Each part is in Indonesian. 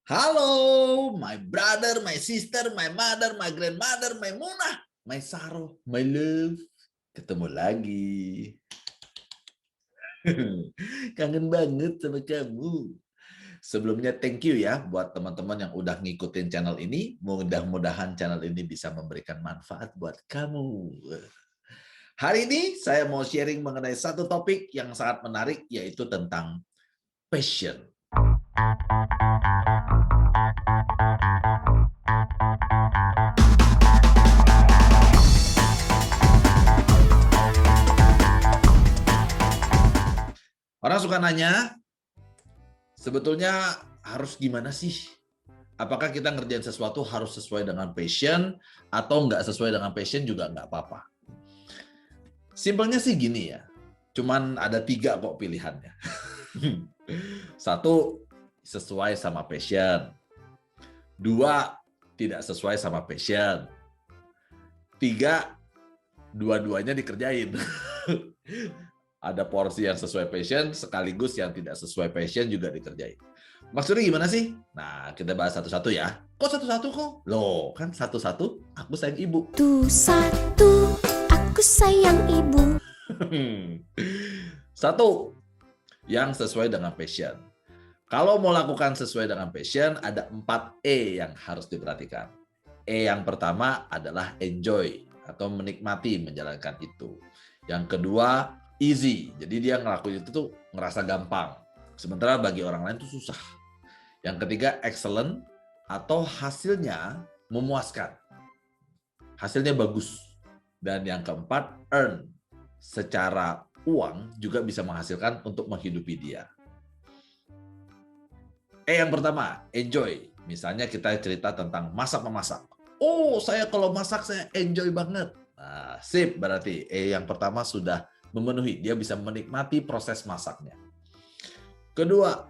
Halo, my brother, my sister, my mother, my grandmother, my Munah, my Saro, my love. Ketemu lagi. Kangen banget sama kamu. Sebelumnya thank you ya buat teman-teman yang udah ngikutin channel ini. Mudah-mudahan channel ini bisa memberikan manfaat buat kamu. Hari ini saya mau sharing mengenai satu topik yang sangat menarik, yaitu tentang passion. Orang suka nanya, sebetulnya harus gimana sih? Apakah kita ngerjain sesuatu harus sesuai dengan passion, atau nggak sesuai dengan passion juga nggak apa-apa? Simpelnya sih gini ya, cuman ada 3 kok pilihannya. 1, sesuai sama passion. 2, tidak sesuai sama passion. 3, dua-duanya dikerjain. Ada porsi yang sesuai passion, sekaligus yang tidak sesuai passion juga dikerjain. Maksudnya gimana sih? Nah, kita bahas satu-satu ya. Kok satu-satu kok? Loh, kan satu-satu aku sayang ibu. Satu, aku sayang ibu. 1, yang sesuai dengan passion. Kalau mau lakukan sesuai dengan passion, ada 4 E yang harus diperhatikan. E yang pertama adalah enjoy, atau menikmati menjalankan itu. Yang kedua, easy. Jadi dia ngelakuin itu tuh ngerasa gampang. Sementara bagi orang lain itu susah. Yang ketiga, excellent, atau hasilnya memuaskan. Hasilnya bagus. Dan yang keempat, earn. Secara uang juga bisa menghasilkan untuk menghidupi dia. Yang pertama, enjoy. Misalnya kita cerita tentang masak-memasak. Oh, saya kalau masak saya enjoy banget. Nah, sip berarti yang pertama sudah memenuhi. Dia bisa menikmati proses masaknya. Kedua,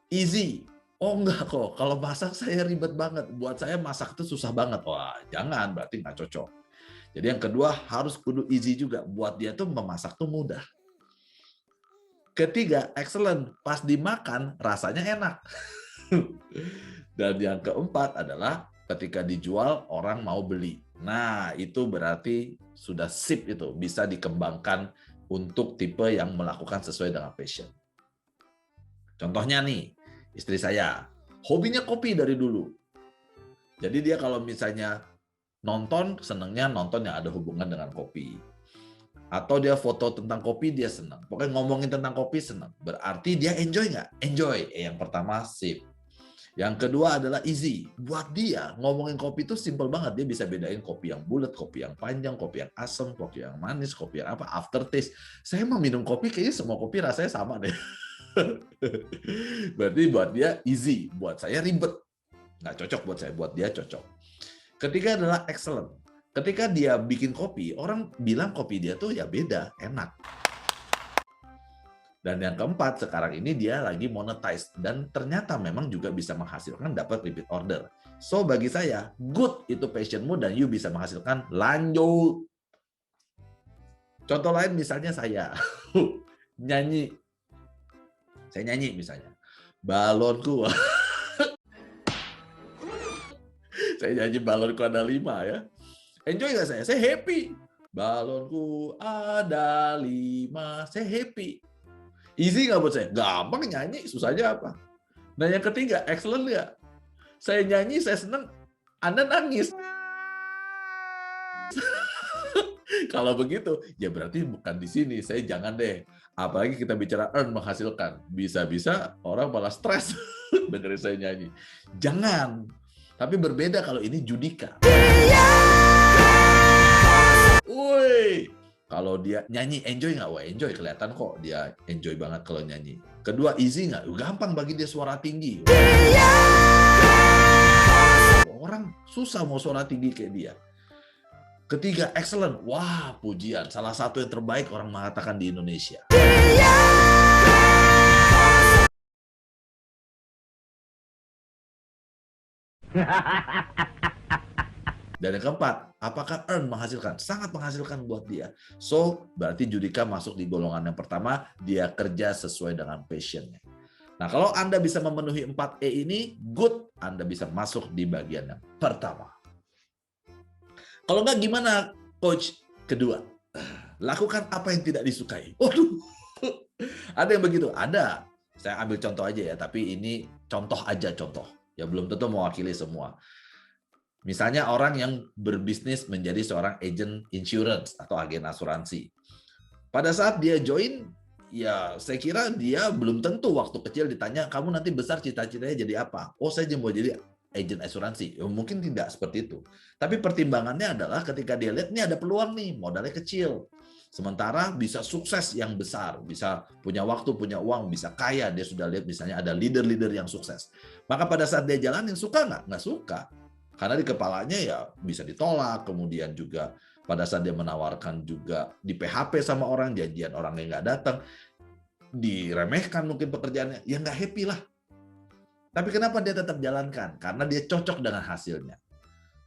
easy. Oh enggak kok, kalau masak saya ribet banget. Buat saya masak itu susah banget. Wah, jangan, berarti nggak cocok. Jadi yang kedua harus kudu easy juga. Buat dia tuh memasak tuh mudah. Ketiga, excellent. Pas dimakan rasanya enak. Dan yang keempat adalah ketika dijual orang mau beli. Nah, itu berarti sudah sip itu, bisa dikembangkan untuk tipe yang melakukan sesuai dengan passion. Contohnya nih, istri saya, hobinya kopi dari dulu. Jadi dia kalau misalnya nonton, senangnya nonton yang ada hubungan dengan kopi. Atau dia foto tentang kopi, dia senang. Pokoknya ngomongin tentang kopi, senang. Berarti dia enjoy nggak? Enjoy. Yang pertama, sip. Yang kedua adalah easy. Buat dia, ngomongin kopi itu simple banget. Dia bisa bedain kopi yang bulat, kopi yang panjang, kopi yang asam, kopi yang manis, kopi yang apa, aftertaste. Saya mau minum kopi, kayaknya semua kopi rasanya sama deh. Berarti buat dia easy. Buat saya ribet. Nggak cocok buat saya. Buat dia cocok. Ketiga adalah excellent. Ketika dia bikin kopi, orang bilang kopi dia tuh ya beda, enak. Dan yang keempat, sekarang ini dia lagi monetize. Dan ternyata memang juga bisa menghasilkan dapat repeat order. So, bagi saya, good itu passionmu dan you bisa menghasilkan lanjut. Contoh lain misalnya saya, nyanyi. Saya nyanyi misalnya. Balonku. Saya nyanyi balonku ada 5 ya. Enjoy nggak saya? Saya happy. Balonku ada 5, saya happy. Easy nggak buat saya? Gampang nyanyi, susahnya apa? Nah yang ketiga, excellent nggak? Saya nyanyi, saya senang, Anda nangis. Kalau begitu, ya berarti bukan di sini. Saya jangan deh. Apalagi kita bicara earn, menghasilkan. Bisa-bisa orang malah stres dengerin saya nyanyi. Jangan. Tapi berbeda kalau ini Judika. Woi, kalau dia nyanyi enjoy nggak? Wah enjoy, kelihatan kok dia enjoy banget kalau nyanyi. Kedua easy nggak? Gampang bagi dia suara tinggi. Orang susah mau suara tinggi kayak dia. Ketiga excellent, wah pujian, salah satu yang terbaik orang mengatakan di Indonesia. Dan yang keempat, apakah earn menghasilkan? Sangat menghasilkan buat dia. So, berarti Judika masuk di golongan yang pertama, dia kerja sesuai dengan passionnya. Nah, kalau Anda bisa memenuhi 4E ini, good, Anda bisa masuk di bagian yang pertama. Kalau nggak gimana, coach? Kedua, lakukan apa yang tidak disukai. Waduh, ada yang begitu? Ada. Saya ambil contoh aja ya, tapi ini contoh aja contoh. Ya belum tentu mewakili semua. Misalnya orang yang berbisnis menjadi seorang agent insurance atau agen asuransi. Pada saat dia join, ya saya kira dia belum tentu waktu kecil ditanya, kamu nanti besar cita-citanya jadi apa? Oh, saya mau jadi agent asuransi. Ya, mungkin tidak seperti itu. Tapi pertimbangannya adalah ketika dia lihat, ini ada peluang nih, modalnya kecil. Sementara bisa sukses yang besar, bisa punya waktu, punya uang, bisa kaya. Dia sudah lihat misalnya ada leader-leader yang sukses. Maka pada saat dia jalanin, suka nggak? Nggak suka. Karena di kepalanya ya bisa ditolak, kemudian juga pada saat dia menawarkan juga di PHP sama orang, janjian orang yang nggak datang, diremehkan mungkin pekerjaannya, ya nggak happy lah. Tapi kenapa dia tetap jalankan? Karena dia cocok dengan hasilnya.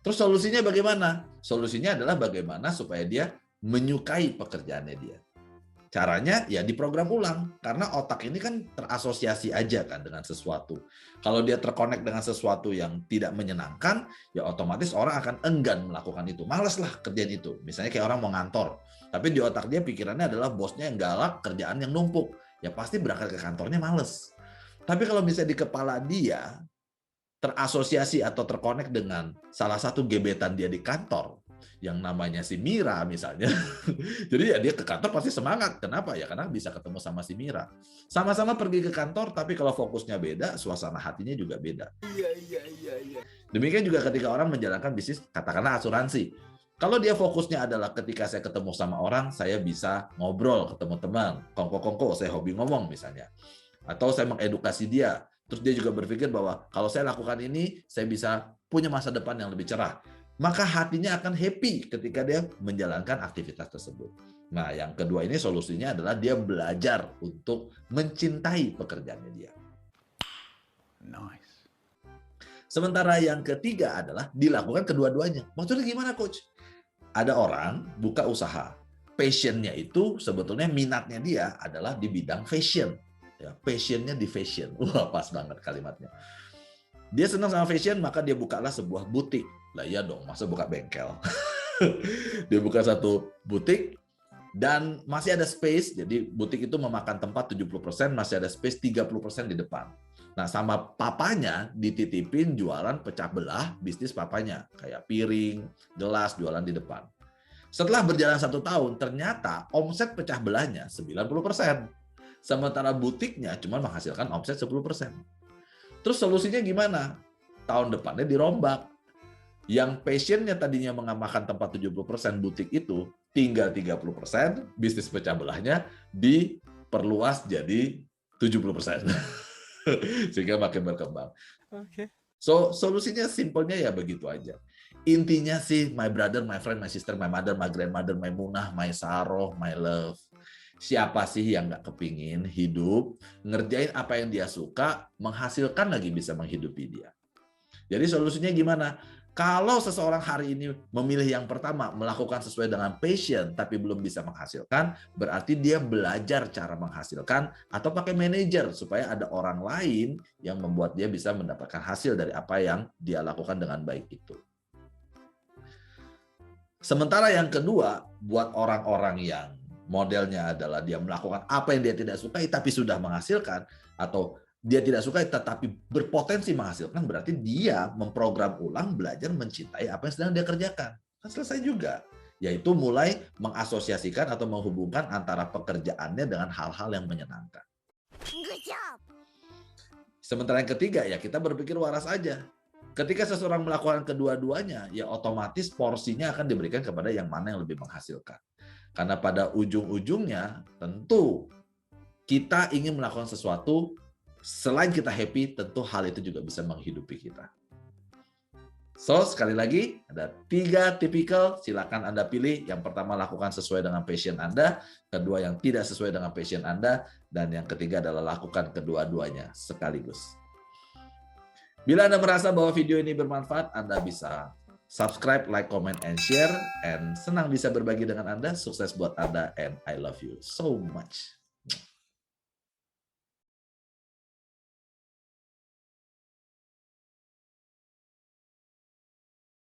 Terus solusinya bagaimana? Solusinya adalah bagaimana supaya dia menyukai pekerjaannya dia. Caranya ya diprogram ulang, karena otak ini kan terasosiasi aja kan dengan sesuatu. Kalau dia terkonek dengan sesuatu yang tidak menyenangkan, ya otomatis orang akan enggan melakukan itu. Males lah kerjaan itu. Misalnya kayak orang mau ngantor, tapi di otak dia pikirannya adalah bosnya yang galak, kerjaan yang numpuk. Ya pasti berangkat ke kantornya males. Tapi kalau misalnya di kepala dia terasosiasi atau terkonek dengan salah satu gebetan dia di kantor, yang namanya si Mira misalnya. Jadi ya dia ke kantor pasti semangat. Kenapa? Ya karena bisa ketemu sama si Mira. Sama-sama pergi ke kantor, tapi kalau fokusnya beda, suasana hatinya juga beda. Iya. Demikian juga ketika orang menjalankan bisnis, katakanlah asuransi. Kalau dia fokusnya adalah ketika saya ketemu sama orang, saya bisa ngobrol, ketemu teman, kongko-kongko, saya hobi ngomong misalnya. Atau saya mengedukasi dia. Terus dia juga berpikir bahwa kalau saya lakukan ini, saya bisa punya masa depan yang lebih cerah. Maka hatinya akan happy ketika dia menjalankan aktivitas tersebut. Nah, yang kedua ini solusinya adalah dia belajar untuk mencintai pekerjaannya dia. Nice. Sementara yang ketiga adalah dilakukan kedua-duanya. Maksudnya gimana, Coach? Ada orang buka usaha. Passionnya itu sebetulnya minatnya dia adalah di bidang fashion. Ya, passionnya di fashion. Wah, pas banget kalimatnya. Dia senang sama fashion, maka dia bukalah sebuah butik. Lah iya dong, masa buka bengkel. Dia buka satu butik dan masih ada space, jadi butik itu memakan tempat 70%, masih ada space 30% di depan. Nah, sama papanya dititipin jualan pecah belah bisnis papanya, kayak piring, gelas, jualan di depan. Setelah berjalan 1 tahun, ternyata omset pecah belahnya 90%. Sementara butiknya cuma menghasilkan omset 10%. Terus solusinya gimana? Tahun depannya dirombak. Yang passionnya tadinya mengamalkan tempat 70% butik itu, tinggal 30%, bisnis pecah belahnya diperluas jadi 70%. Sehingga makin berkembang. Okay. So, solusinya simpelnya ya begitu aja. Intinya sih, my brother, my friend, my sister, my mother, my grandmother, my munah, my saroh, my love. Siapa sih yang nggak kepingin hidup, ngerjain apa yang dia suka, menghasilkan lagi bisa menghidupi dia. Jadi solusinya gimana? Kalau seseorang hari ini memilih yang pertama, melakukan sesuai dengan passion, tapi belum bisa menghasilkan, berarti dia belajar cara menghasilkan atau pakai manajer, supaya ada orang lain yang membuat dia bisa mendapatkan hasil dari apa yang dia lakukan dengan baik itu. Sementara yang kedua, buat orang-orang yang modelnya adalah dia melakukan apa yang dia tidak sukai, tapi sudah menghasilkan, atau dia tidak suka tetapi berpotensi menghasilkan, berarti dia memprogram ulang belajar mencintai apa yang sedang dia kerjakan. Kan selesai juga. Yaitu mulai mengasosiasikan atau menghubungkan antara pekerjaannya dengan hal-hal yang menyenangkan. Sementara yang ketiga, ya kita berpikir waras aja. Ketika seseorang melakukan kedua-duanya, ya otomatis porsinya akan diberikan kepada yang mana yang lebih menghasilkan. Karena pada ujung-ujungnya tentu kita ingin melakukan sesuatu. Selain kita happy, tentu hal itu juga bisa menghidupi kita. So, sekali lagi, ada 3 tipikal, silakan Anda pilih. Yang pertama, lakukan sesuai dengan passion Anda. Kedua, yang tidak sesuai dengan passion Anda. Dan yang ketiga adalah lakukan kedua-duanya sekaligus. Bila Anda merasa bahwa video ini bermanfaat, Anda bisa subscribe, like, comment, and share. And senang bisa berbagi dengan Anda. Sukses buat Anda, and I love you so much.